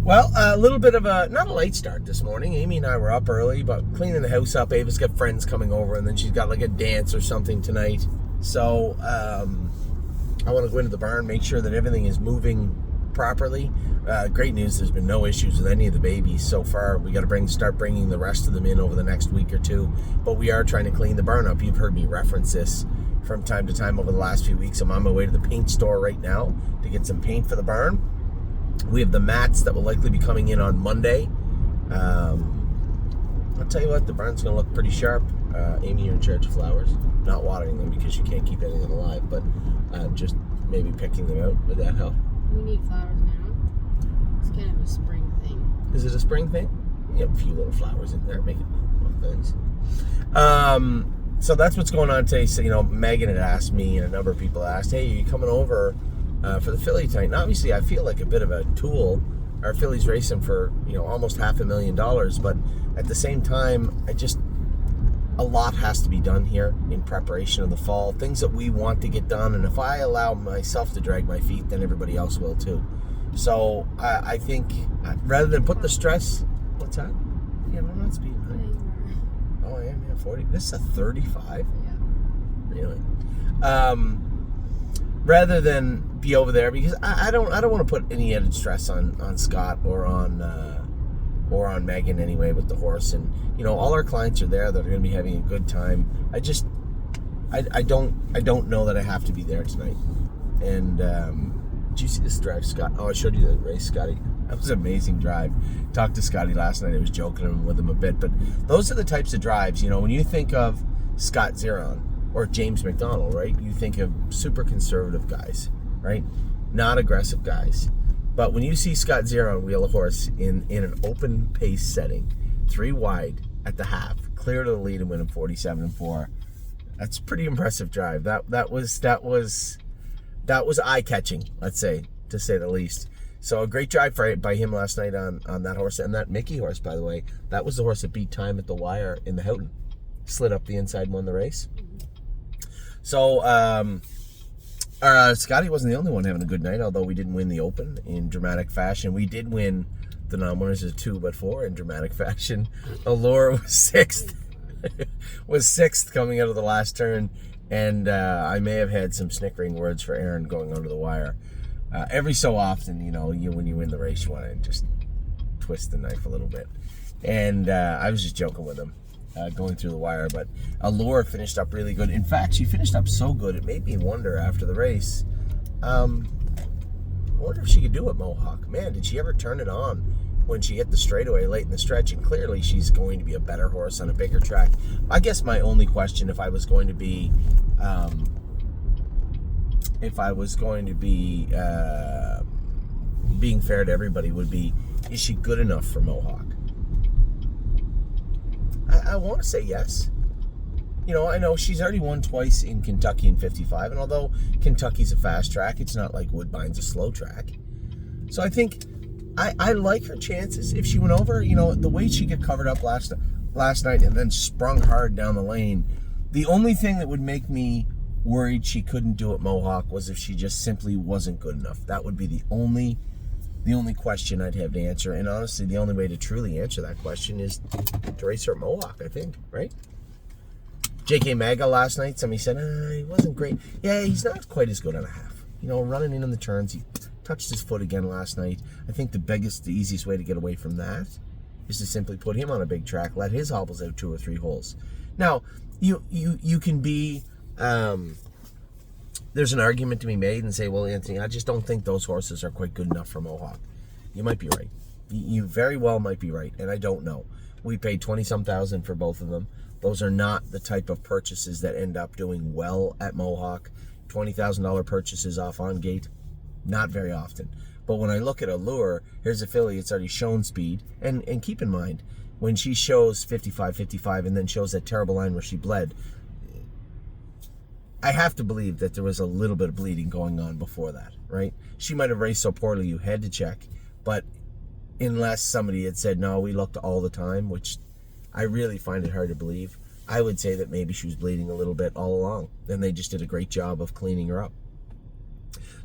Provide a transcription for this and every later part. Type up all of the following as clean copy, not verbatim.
Well, a little bit of not a late start this morning. Amy and I were up early, but cleaning the house up. Ava's got friends coming over, and then she's got like a dance or something tonight. So I want to go into the barn, make sure that everything is moving properly. Great news, there's been no issues with any of the babies so far. We got to start bringing the rest of them in over the next week or two. But we are trying to clean the barn up. You've heard me reference this from time to time over the last few weeks. I'm on my way to the paint store right now to get some paint for the barn. We have the mats that will likely be coming in on Monday. I'll tell you what, the barn's going to look pretty sharp. Amy, you're in charge of flowers. Not watering them because you can't keep anything alive, but just maybe picking them out. Would that help? We need flowers now. It's kind of a spring thing. Is it a spring thing? You have a few little flowers in there. Make it look nice. So that's what's going on today. So, Megan had asked me, and a number of people asked, hey, are you coming over for the filly tonight? And obviously, I feel like a bit of a tool. Our filly's racing for, almost $500,000. But at the same time, a lot has to be done here in preparation of the fall. Things that we want to get done. And if I allow myself to drag my feet, then everybody else will too. So I think rather than put the stress... What's that? Yeah, I'm not speeding. Right? Oh, I am. Yeah, 40. This is a 35? Yeah. Really? Rather than be over there, because I don't want to put any added stress on Scott or on Megan anyway with the horse. And all our clients are there that are going to be having a good time. I don't know that I have to be there tonight. And did you see this drive, Scott? Oh, I showed you the race, Scotty. That was an amazing drive. Talked to Scotty last night. I was joking with him a bit, but those are the types of drives. When you think of Scott Zeron or James McDonald, right? You think of super conservative guys, right? Not aggressive guys. But when you see Scott Zeron wheel a horse in an open pace setting, 3 wide at the half, clear to the lead and win in 47-4, that's a pretty impressive drive. That was eye catching, let's say, to say the least. So a great drive by him last night on that horse. And that Mickey horse, by the way, that was the horse that beat time at the wire in the Houghton. Slid up the inside, won the race. So Scotty wasn't the only one having a good night, although we didn't win the Open in dramatic fashion. We did win the non-winners of 2 but 4 in dramatic fashion. Allure was 6th. was 6th coming out of the last turn. And I may have had some snickering words for Aaron going under the wire. Every so often, when you win the race, you want to just twist the knife a little bit. And I was just joking with him going through the wire. But Allure finished up really good. In fact, she finished up so good, it made me wonder after the race. I wonder if she could do it, Mohawk. Man, did she ever turn it on when she hit the straightaway late in the stretch? And clearly, she's going to be a better horse on a bigger track. I guess my only question, if I was going to be being fair to everybody, would be, is she good enough for Mohawk? I want to say yes. I know she's already won twice in Kentucky in 55, and although Kentucky's a fast track, it's not like Woodbine's a slow track. So I think I like her chances if she went over. The way she got covered up last night and then sprung hard down the lane. The only thing that would make me worried she couldn't do it, Mohawk, was if she just simply wasn't good enough. That would be the only question I'd have to answer. And honestly, the only way to truly answer that question is to race her at Mohawk, I think, right? J.K. Maga last night, somebody said, he wasn't great. Yeah, he's not quite as good on a half. Running in on the turns, he touched his foot again last night. I think the easiest way to get away from that is to simply put him on a big track, let his hobbles out 2 or 3 holes. Now, you can be... there's an argument to be made and say, well, Anthony, I just don't think those horses are quite good enough for Mohawk. You might be right. You very well might be right, and I don't know. We paid 20-some thousand for both of them. Those are not the type of purchases that end up doing well at Mohawk. $20,000 purchases off on gate, not very often. But when I look at Allure, here's a filly, it's already shown speed. And keep in mind, when she shows 55 and then shows that terrible line where she bled, I have to believe that there was a little bit of bleeding going on before that, right? She might have raced so poorly you had to check, but unless somebody had said, no, we looked all the time, which I really find it hard to believe, I would say that maybe she was bleeding a little bit all along. Then they just did a great job of cleaning her up.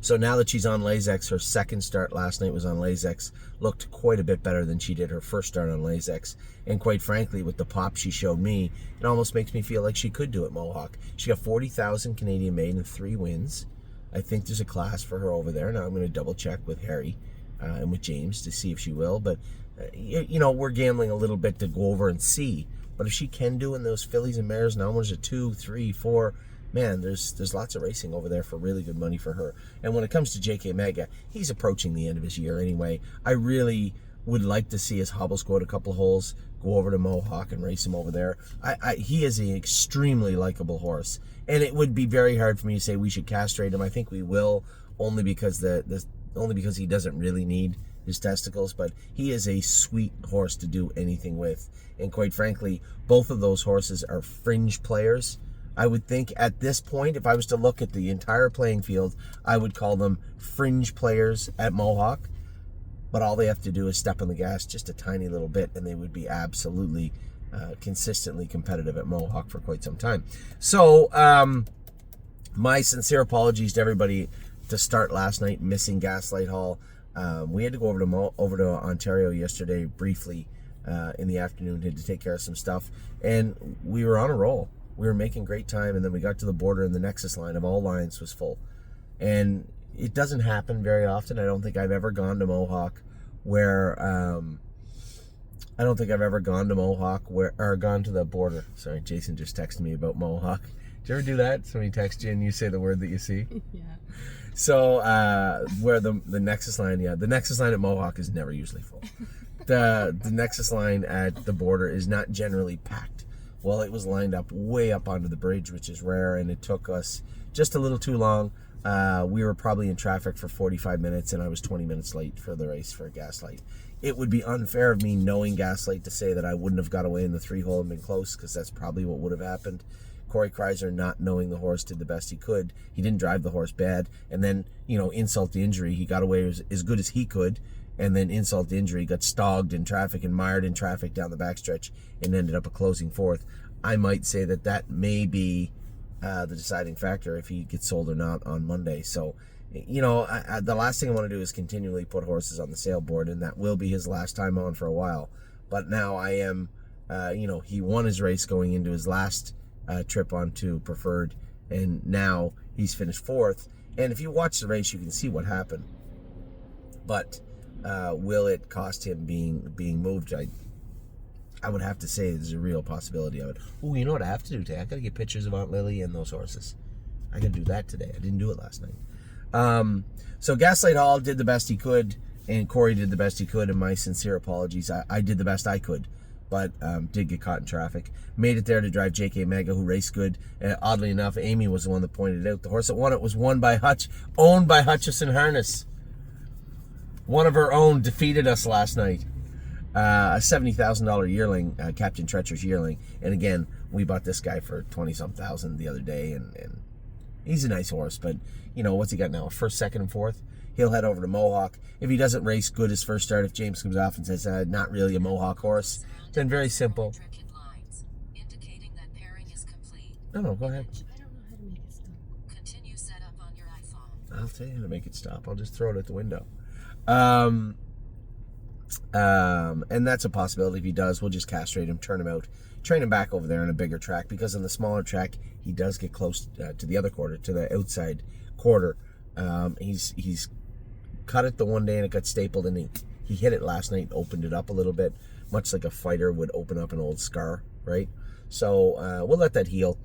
So now that she's on Lasix, her second start last night was on Lasix, looked quite a bit better than she did her first start on Lasix. And quite frankly, with the pop she showed me, it almost makes me feel like she could do it Mohawk. She got 40,000 Canadian made and 3 wins. I think there's a class for her over there. Now I'm going to double check with Harry and with James to see if she will. But, we're gambling a little bit to go over and see. But if she can do in those fillies and mares, now there's a 2, 3, 4... Man, there's lots of racing over there for really good money for her. And when it comes to JK Mega, he's approaching the end of his year anyway. I really would like to see his hobble squad a couple of holes, go over to Mohawk and race him over there. He is an extremely likable horse. And it would be very hard for me to say we should castrate him. I think we will, only because he doesn't really need his testicles, but he is a sweet horse to do anything with. And quite frankly, both of those horses are fringe players. I would think at this point, if I was to look at the entire playing field, I would call them fringe players at Mohawk. But all they have to do is step on the gas just a tiny little bit, and they would be absolutely consistently competitive at Mohawk for quite some time. So, my sincere apologies to everybody to start last night missing Gaslight Hall. We had to go over to Ontario yesterday briefly in the afternoon, had to take care of some stuff, and we were on a roll. We were making great time, and then we got to the border, and the Nexus line of all lines was full. And it doesn't happen very often. I don't think I've ever gone to Mohawk where or gone to the border. Sorry, Jason just texted me about Mohawk. Did you ever do that? Somebody texts you and you say the word that you see? Yeah. So where the Nexus line, the Nexus line at Mohawk is never usually full. The Nexus line at the border is not generally packed. Well, it was lined up way up onto the bridge, which is rare, and it took us just a little too long. We were probably in traffic for 45 minutes, and I was 20 minutes late for the race for Gaslight. It would be unfair of me, knowing Gaslight, to say that I wouldn't have got away in the 3-hole and been close, because that's probably what would have happened. Corey Kreiser, not knowing the horse, did the best he could. He didn't drive the horse bad, and then, insult to injury, he got away as good as he could, and then insult to injury, got stogged in traffic and mired in traffic down the backstretch and ended up a closing 4th. I might say that may be the deciding factor if he gets sold or not on Monday. So, the last thing I want to do is continually put horses on the sale board, and that will be his last time on for a while. But now I am, he won his race going into his last trip onto Preferred, and now he's finished 4th. And if you watch the race, you can see what happened. But will it cost him being moved? I would have to say there's a real possibility of it. Oh, you know what I have to do today? I got to get pictures of Aunt Lily and those horses. I got to do that today. I didn't do it last night. So Gaslight Hall did the best he could, and Corey did the best he could, and my sincere apologies. I did the best I could, but did get caught in traffic. Made it there to drive JK Mega, who raced good. Oddly enough, Amy was the one that pointed it out. The horse that won it was owned by Hutchison Harness. One of her own defeated us last night. A $70,000 yearling, Captain Treacher's yearling. And again, we bought this guy for 20-some thousand the other day, and he's a nice horse, but what's he got now? A 1st, 2nd, and 4th? He'll head over to Mohawk. If he doesn't race good his first start, if James comes off and says, not really a Mohawk horse, then very simple. No, go ahead. I don't know how to make it stop. Continue setup on your iPhone. I'll tell you how to make it stop. I'll just throw it out the window. And that's a possibility. If he does, we'll just castrate him, turn him out, train him back over there on a bigger track, because on the smaller track, he does get close to the other quarter, to the outside quarter. He's cut it the one day and it got stapled, and he hit it last night and opened it up a little bit, much like a fighter would open up an old scar, right? So we'll let that heal.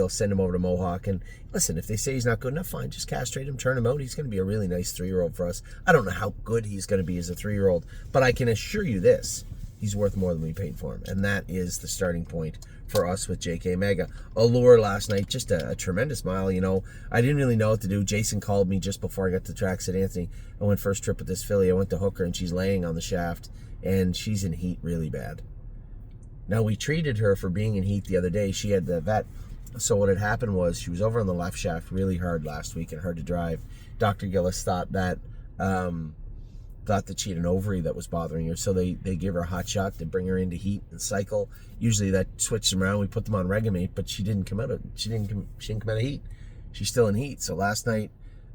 Send him over to Mohawk, and listen, if they say he's not good enough, fine, just castrate him, turn him out. He's going to be a really nice 3-year-old for us. I don't know how good he's going to be as a 3-year-old, but I can assure you this: he's worth more than we paid for him, and that is the starting point for us with JK Mega. Allure last night, just a tremendous mile. I didn't really know what to do. Jason called me just before I got to the track, said, Anthony, I went first trip with this filly. I went to hook her, and she's laying on the shaft, and she's in heat really bad. Now, we treated her for being in heat the other day. She had the vet. So what had happened was she was over on the left shaft really hard last week and hard to drive. Dr. Gillis thought that she had an ovary that was bothering her. So they gave her a hot shot to bring her into heat and cycle. Usually that switched them around. We put them on Regamate, but she didn't come out of heat. she's still in heat. So last night,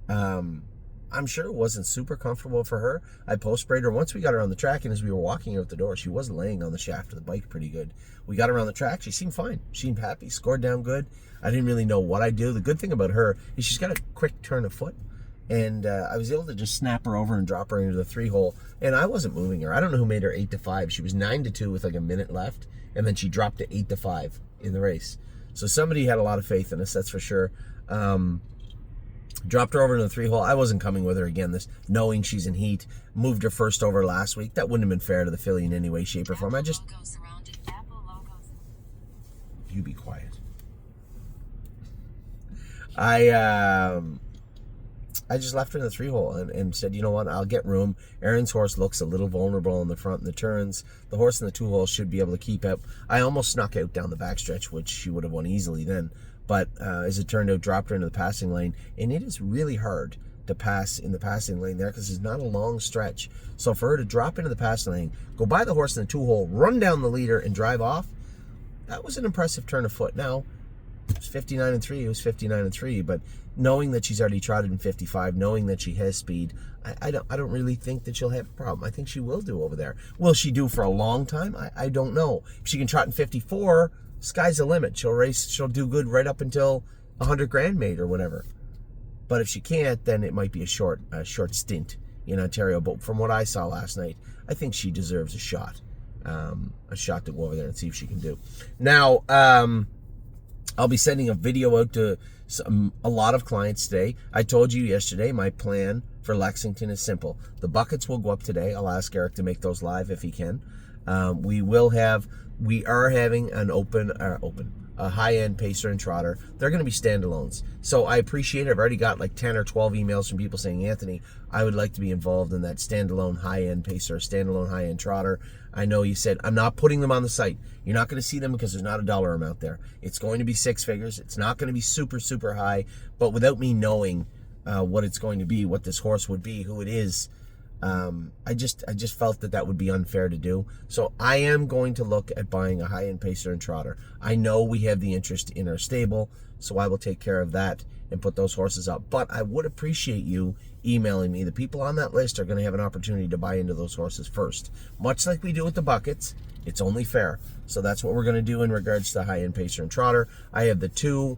I'm sure it wasn't super comfortable for her. I post-sprayed her once we got her on the track, and as we were walking out the door, she was laying on the shaft of the bike pretty good. We got her on the track. She seemed fine. She seemed happy, scored down good. I didn't really know what I'd do. The good thing about her is she's got a quick turn of foot, and I was able to just snap her over and drop her into the 3-hole, and I wasn't moving her. I don't know who made her 8-5. She was 9-2 with like a minute left, and then she dropped to 8-5 in the race. So somebody had a lot of faith in us, that's for sure. Dropped her over into the 3-hole. I wasn't coming with her again, this knowing she's in heat. Moved her first over last week. That wouldn't have been fair to the filly in any way, shape, or form. You be quiet. I just left her in the 3-hole and said, you know what, I'll get room. Erin's horse looks a little vulnerable in the front and the turns. The horse in the 2-hole should be able to keep up. I almost snuck out down the backstretch, which she would have won easily then. But as it turned out, dropped her into the passing lane. And it is really hard to pass in the passing lane there because it's not a long stretch. So for her to drop into the passing lane, go by the horse in the 2-hole, run down the leader, and drive off, that was an impressive turn of foot. Now, it was 59-3. It was 59-3. But knowing that she's already trotted in 55, knowing that she has speed, I don't really think that she'll have a problem. I think she will do over there. Will she do for a long time? I don't know. If she can trot in 54, sky's the limit. She'll race. She'll do good right up until 100 grand made or whatever. But if she can't, then it might be a short stint in Ontario. But from what I saw last night, I think she deserves a shot to go over there and see if she can do. Now, I'll be sending a video out to a lot of clients today. I told you yesterday my plan for Lexington is simple. The buckets will go up today. I'll ask Eric to make those live if he can. We are having a high-end pacer and trotter. They're going to be standalones. So I appreciate it. I've already got like 10 or 12 emails from people saying, Anthony, I would like to be involved in that standalone high-end pacer, standalone high-end trotter. I know you said, I'm not putting them on the site. You're not going to see them because there's not a dollar amount there. It's going to be 6 figures. It's not going to be super, super high. But without me knowing what it's going to be, what this horse would be, who it is, I just felt that would be unfair to do. So I am going to look at buying a high-end pacer and trotter. I know we have the interest in our stable, so I will take care of that and put those horses up. But I would appreciate you emailing me. The people on that list are going to have an opportunity to buy into those horses first. Much like we do with the buckets, it's only fair. So that's what we're going to do in regards to high-end pacer and trotter. I have the 2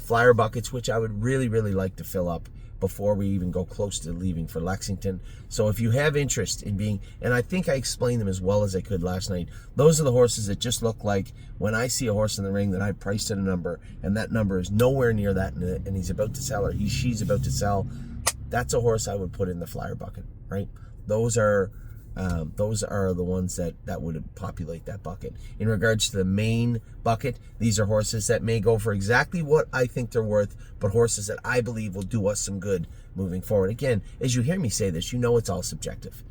flyer buckets, which I would really, really like to fill up before we even go close to leaving for Lexington. So if you have interest in being, and I think I explained them as well as I could last night, those are the horses that just look like when I see a horse in the ring that I priced at a number and that number is nowhere near that and he's about to sell or she's about to sell, that's a horse I would put in the flyer bucket, right? Those are the ones that would populate that bucket. In regards to the main bucket, these are horses that may go for exactly what I think they're worth, but horses that I believe will do us some good moving forward. Again, as you hear me say this, you know it's all subjective,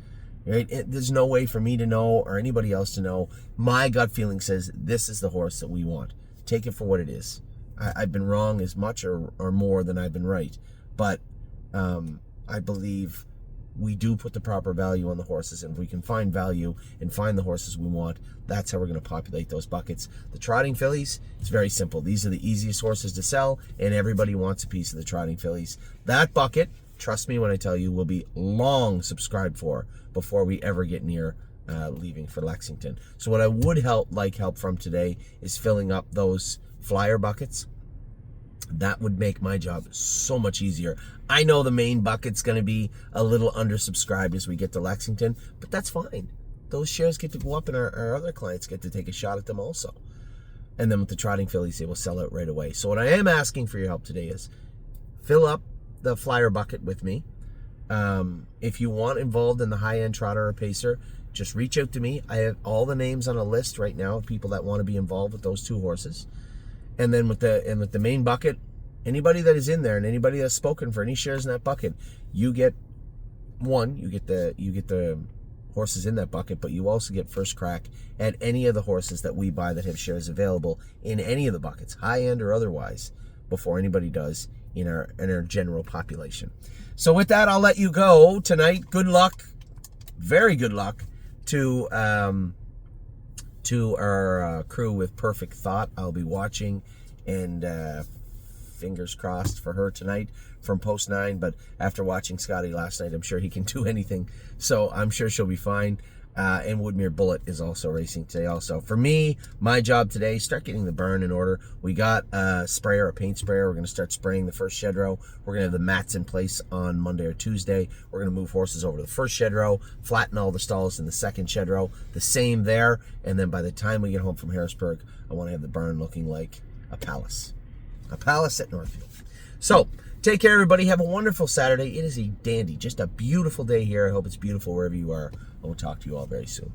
right? There's no way for me to know or anybody else to know. My gut feeling says this is the horse that we want. Take it for what it is. I've been wrong as much or more than I've been right, but I believe we do put the proper value on the horses, and if we can find value and find the horses we want, that's how we're going to populate those buckets. The trotting fillies, it's very simple. These are the easiest horses to sell, and everybody wants a piece of the trotting fillies. That bucket, trust me when I tell you, will be long subscribed for before we ever get near leaving for Lexington. So what I would like help from today is filling up those flyer buckets. That would make my job so much easier. I know the main bucket's going to be a little undersubscribed as we get to Lexington, but that's fine. Those shares get to go up and our other clients get to take a shot at them also. And then with the trotting fillies, they will sell out right away. So what I am asking for your help today is fill up the flyer bucket with me. If you want involved in the high-end trotter or pacer, just reach out to me. I have all the names on a list right now of people that want to be involved with those 2 horses. And then with the main bucket, anybody that is in there and anybody that's spoken for any shares in that bucket, you get the horses in that bucket, but you also get first crack at any of the horses that we buy that have shares available in any of the buckets, high end or otherwise, before anybody does in our general population. So with that, I'll let you go tonight. Good luck, very good luck to our crew with Perfect Thought. I'll be watching and fingers crossed for her tonight from post 9. But after watching Scotty last night, I'm sure he can do anything. So I'm sure she'll be fine. And Woodmere Bullet is also racing today also. For me, my job today, start getting the burn in order. We got a sprayer, a paint sprayer. We're going to start spraying the first shed row. We're going to have the mats in place on Monday or Tuesday. We're going to move horses over to the first shed row, flatten all the stalls in the second shed row. The same there. And then by the time we get home from Harrisburg, I want to have the barn looking like a palace. A palace at Northfield. So, take care, everybody. Have a wonderful Saturday. It is a dandy, just a beautiful day here. I hope it's beautiful wherever you are. I will talk to you all very soon.